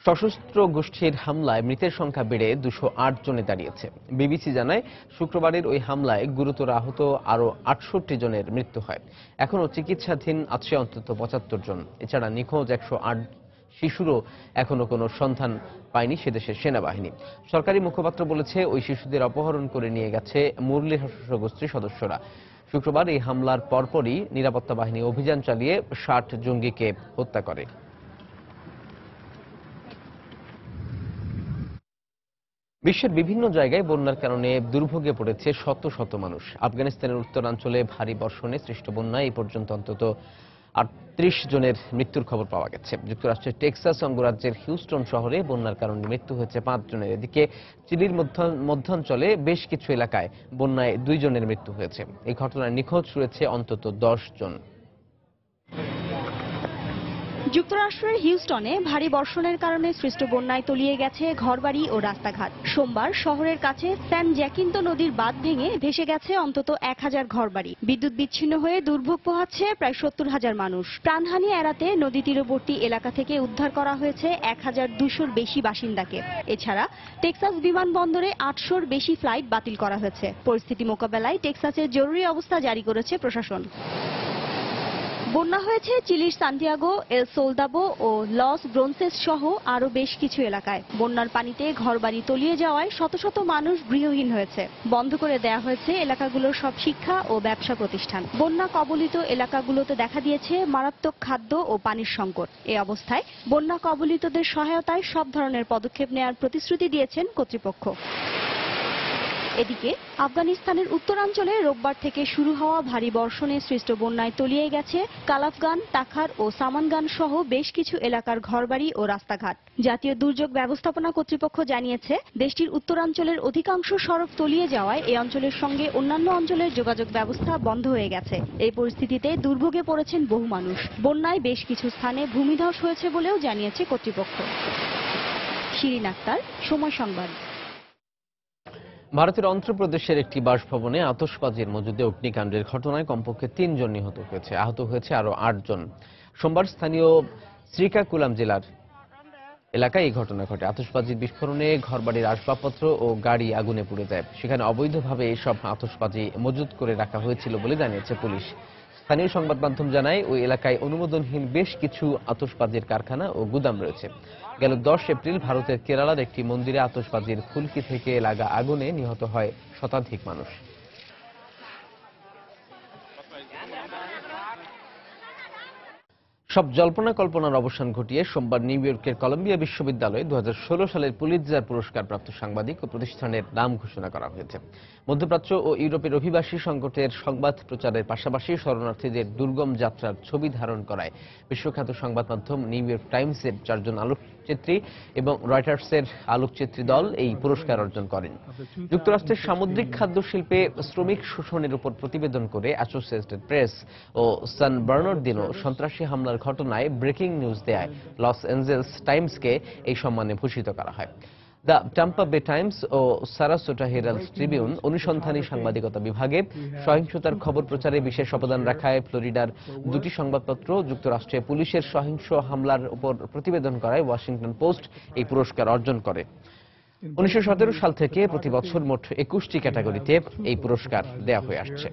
সশস্ত্র গোষ্ঠীর হামলায় মৃতের সংখ্যা বেড়ে 208 জনে দাঁড়িয়েছে। বিবিসি জানায়, শুক্রবারের ওই হামলায় গুরুতর আহত আরও 68 জনের মৃত্যু হয়। এখনও চিকিৎসাধীন আছে অন্তত 75 জন। এছাড়া নিখোঁজ 108 শিশুরও এখনও কোনো সন্ধান পায়নি সেদেশের সেনাবাহিনী। সরকারি মুখপাত্র বলেছে, ওই শিশুদের অপহরণ করে নিয়ে গেছে মুরলী সশস্ত্র গোষ্ঠীর সদস্যরা। শুক্রবার এই হামলার পরপরই নিরাপত্তা বাহিনী অভিযান চালিয়ে 60 জঙ্গিকে হত্যা করে। বিশ্বের বিভিন্ন জায়গায় বন্যার কারণে দুর্ভোগে পড়েছে শত শত মানুষ। আফগানিস্তানের উত্তরাঞ্চলে ভারী বর্ষণে সৃষ্ট বন্যায় এই পর্যন্ত অন্তত 38 জনের মৃত্যুর খবর পাওয়া গেছে। যুক্তরাষ্ট্রের টেক্সাস অঙ্গরাজ্যের হিউস্টন শহরে বন্যার কারণে মৃত্যু হয়েছে 5 জনের। এদিকে চিলির মধ্যাঞ্চলে বেশ কিছু এলাকায় বন্যায় 2 জনের মৃত্যু হয়েছে। এই ঘটনায় নিখোঁজ রয়েছে অন্তত 10 জন। যুক্তরাষ্ট্রের হিউস্টনে ভারী বর্ষণের কারণে সৃষ্ট বন্যায় তলিয়ে গেছে ঘরবাড়ি ও রাস্তাঘাট। সোমবার শহরের কাছে স্যান জ্যাকিন্তো নদীর বাঁধ ভেঙে ভেসে গেছে অন্তত 1000 ঘরবাড়ি। বিদ্যুৎ বিচ্ছিন্ন হয়ে দুর্ভোগ পোহাচ্ছে প্রায় 70,000 মানুষ। প্রাণহানি এড়াতে নদী তীরবর্তী এলাকা থেকে উদ্ধার করা হয়েছে 1200-র বেশি বাসিন্দাকে। এছাড়া টেক্সাস বিমানবন্দরে 800-র বেশি ফ্লাইট বাতিল করা হয়েছে। পরিস্থিতি মোকাবেলায় টেক্সাসের জরুরি অবস্থা জারি করেছে প্রশাসন। বন্যা হয়েছে চিলির সান্টিয়াগো, এল সোলদাবো ও লস ব্রোনসেস সহ আরো বেশ কিছু এলাকায়। বন্যার পানিতে ঘরবাড়ি তলিয়ে যাওয়ায় শত শত মানুষ গৃহহীন হয়েছে। বন্ধ করে দেয়া হয়েছে এলাকাগুলোর সব শিক্ষা ও ব্যবসা প্রতিষ্ঠান। বন্যা কবলিত এলাকাগুলোতে দেখা দিয়েছে মারাত্মক খাদ্য ও পানির সংকট। এ অবস্থায় বন্যা কবলিতদের সহায়তায় সব ধরনের পদক্ষেপ নেওয়ার প্রতিশ্রুতি দিয়েছেন কর্তৃপক্ষ। এদিকে আফগানিস্তানের উত্তরাঞ্চলে রোববার থেকে শুরু হওয়া ভারী বর্ষণে সৃষ্ট বন্যায় তলিয়ে গেছে কালাফগান, তাখার ও সামানগান সহ বেশ কিছু এলাকার ঘরবাড়ি ও রাস্তাঘাট। জাতীয় দুর্যোগ ব্যবস্থাপনা কর্তৃপক্ষ জানিয়েছে, দেশটির উত্তরাঞ্চলের অধিকাংশ সড়ক তলিয়ে যাওয়ায় এই অঞ্চলের সঙ্গে অন্যান্য অঞ্চলের যোগাযোগ ব্যবস্থা বন্ধ হয়ে গেছে। এই পরিস্থিতিতে দুর্ভোগে পড়েছেন বহু মানুষ। বন্যায় বেশ কিছু স্থানে ভূমিধস হয়েছে বলেও জানিয়েছে কর্তৃপক্ষ। শিরিন আক্তার, সময় সংবাদ। ভারতের অন্ধ্রপ্রদেশের একটি বাসভবনে আতশবাজির মজুদে অগ্নিকাণ্ডের ঘটনায় কমপক্ষে 3 জন নিহত হয়েছে। আহত হয়েছে আরও 8 জন। সোমবার স্থানীয় শ্রীকাকুলাম জেলার এলাকায় এই ঘটনা ঘটে। আতশবাজির বিস্ফোরণে ঘরবাড়ির আসবাবপত্র ও গাড়ি আগুনে পুড়ে যায়। সেখানে অবৈধভাবে এসব আতশবাজি মজুত করে রাখা হয়েছিল বলে জানিয়েছে পুলিশ। স্থানীয় সংবাদ মাধ্যম জানায় ওই এলাকায় অনুমোদনহীন বেশ কিছু আতশবাজির কারখানা ও গুদাম রয়েছে। গেল 10 এপ্রিল ভারতের কেরালার একটি মন্দিরে আতশবাজির ফুলকি থেকে লাগা আগুনে নিহত হয় শতাধিক মানুষ। সব জল্পনা কল্পনার অবসান ঘটিয়ে সোমবার নিউ ইয়র্কের কলম্বিয়া বিশ্ববিদ্যালয়ে 2016 সালের পুলিৎজার পুরস্কারপ্রাপ্ত সাংবাদিক ও প্রতিষ্ঠানের নাম ঘোষণা করা হয়েছে। মধ্যপ্রাচ্য ও ইউরোপের অভিবাসী সংকটের সংবাদ প্রচারের পাশাপাশি শরণার্থীদের দুর্গম যাত্রার ছবি ধারণ করায় বিশ্বখ্যাত সংবাদ মাধ্যম নিউ ইয়র্ক টাইমসের 4 জন আলোকচিত্রী এবং রয়টার্সের আলোকচিত্রী দল এই পুরস্কার অর্জন করেন। যুক্তরাষ্ট্রের সামুদ্রিক খাদ্য শিল্পে শ্রমিক শোষণের উপর প্রতিবেদন করে অ্যাসোসিয়েটেড প্রেস ও সান বার্নার্ডিনো সন্ত্রাসী হামলার ঘটনায় ব্রেকিং নিউজ দেয় লস অ্যাঞ্জেলস টাইমসকে এই সম্মানে ভূষিত করা হয়। দ্য টাম্পা বে টাইমস ও সারাসোটা হেরাল্ড ট্রিবিউন অনুসন্ধানী সাংবাদিকতা বিভাগে সহিংসতার খবর প্রচারে বিশেষ অবদান রাখায় ফ্লোরিডার 2টি সংবাদপত্র যুক্তরাষ্ট্রে পুলিশের সহিংস হামলার উপর প্রতিবেদন করায় ওয়াশিংটন পোস্ট এই পুরস্কার অর্জন করে। 1917 সাল থেকে প্রতি বছর মোট 21টি ক্যাটাগরিতে এই পুরস্কার দেয়া হয়ে আসছে।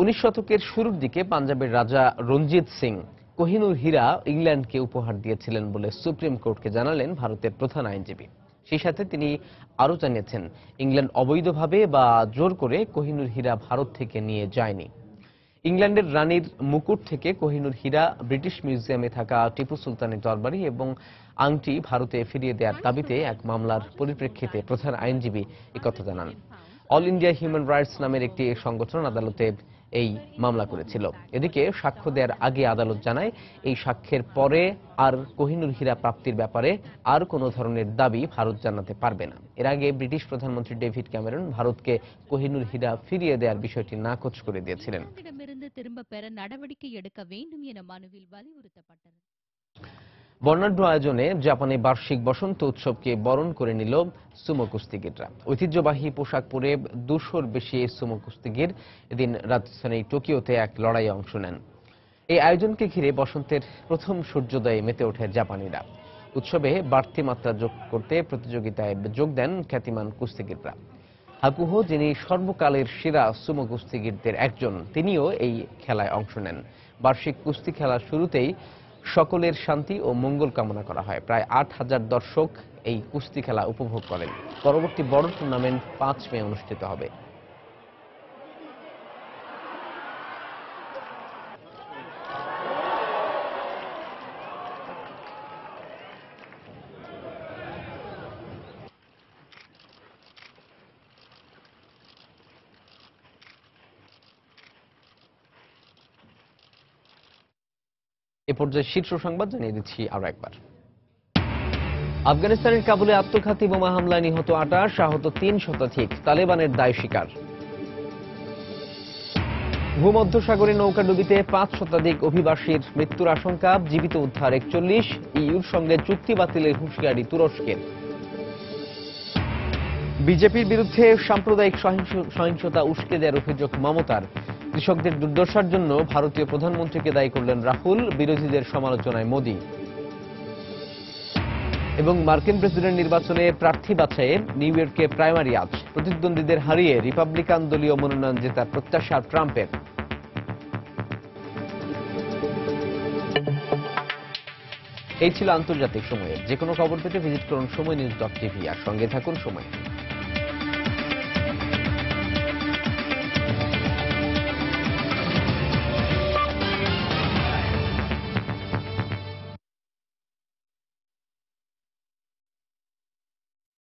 19 শতকের শুরুর দিকে পাঞ্জাবের রাজা রঞ্জিত সিং কোহিনূর হীরা ইংল্যান্ডকে উপহার দিয়েছিলেন বলে সুপ্রিম কোর্টকে জানালেন ভারতের প্রধান আইনজীবী। সেই সাথে তিনি আরও জানিয়েছেন, ইংল্যান্ড অবৈধভাবে বা জোর করে কোহিনূর হীরা ভারত থেকে নিয়ে যায়নি। ইংল্যান্ডের রানীর মুকুট থেকে কোহিনূর হীরা ব্রিটিশ মিউজিয়ামে থাকা টিপু সুলতানের তরবারি এবং আংটি ভারতে ফিরিয়ে দেওয়ার দাবিতে এক মামলার পরিপ্রেক্ষিতে প্রধান আইনজীবী একথা জানান। অল ইন্ডিয়া হিউম্যান রাইটস নামের একটি সংগঠন আদালতে এই মামলা করেছিল। এদিকে সাক্ষ্য দেওয়ার আগে আদালত জানায়, এই সাক্ষ্যের পরে আর কোহিনূর হীরা প্রাপ্তির ব্যাপারে আর কোনো ধরনের দাবি ভারত জানাতে পারবে না। এর আগে ব্রিটিশ প্রধানমন্ত্রী ডেভিড ক্যামেরন ভারতকে কোহিনূর হীরা ফিরিয়ে দেওয়ার বিষয়টি নাকচ করে দিয়েছিলেন। বর্ণাঢ্য আয়োজনে জাপানে বার্ষিক বসন্ত উৎসবকে বরণ করে নিল সুমো কুস্তিগিররা। ঐতিহ্যবাহী পোশাক পরে 200-র বেশি সুমো কুস্তিগির এদিন রাজধানী টোকিওতে এক লড়াইয়ে অংশ নেন। এই আয়োজনকে ঘিরে বসন্তের প্রথম সূর্যোদয়ে মেতে ওঠে জাপানিরা। উৎসবে বাড়তি মাত্রা যোগ করতে প্রতিযোগিতায় যোগ দেন খ্যাতিমান কুস্তিগিররা। হাকুহো, যিনি সর্বকালের সেরা সুমো কুস্তিগিরদের একজন, তিনিও এই খেলায় অংশ নেন। বার্ষিক কুস্তি খেলার শুরুতেই সকলের শান্তি ও মঙ্গল কামনা করা হয়। প্রায় 8000 দর্শক এই কুস্তি খেলা উপভোগ করেন। পরবর্তী বড় টুর্নামেন্ট 5 মে অনুষ্ঠিত হবে। এ পর্যায়ে শীর্ষ সংবাদ জানিয়ে দিচ্ছি আরো একবার। আফগানিস্তানের কাবুলে আত্মঘাতী বোমা হামলায় নিহত 28, আহত 3 শতাধিক, তালেবানের দায় স্বীকার। ভূমধ্যসাগরে নৌকাডুবিতে 5 শতাধিক অভিবাসীর মৃত্যুর আশঙ্কা, জীবিত উদ্ধার 41। ইউর সঙ্গে চুক্তি বাতিলের হুঁশিয়ারি তুরস্কের। বিজেপির বিরুদ্ধে সাম্প্রদায়িক সহিংসতা উস্কে দেওয়ার অভিযোগ মমতার। কৃষকদের দুর্দশার জন্য ভারতীয় প্রধানমন্ত্রীকে দায়ী করলেন রাহুল, বিরোধীদের সমালোচনায় মোদি। এবং মার্কিন প্রেসিডেন্ট নির্বাচনে প্রার্থী বাছাইয়ে নিউ ইয়র্কে প্রাইমারি আজ, প্রতিদ্বন্দ্বীদের হারিয়ে রিপাবলিকান দলীয় মনোনয়ন জেতার প্রত্যাশা ট্রাম্পের। এই ছিল আন্তর্জাতিক সময়ের। যে কোনো খবর পেতে ভিজিট করুন সময়নিউজ.tv আর সঙ্গে থাকুন সময়।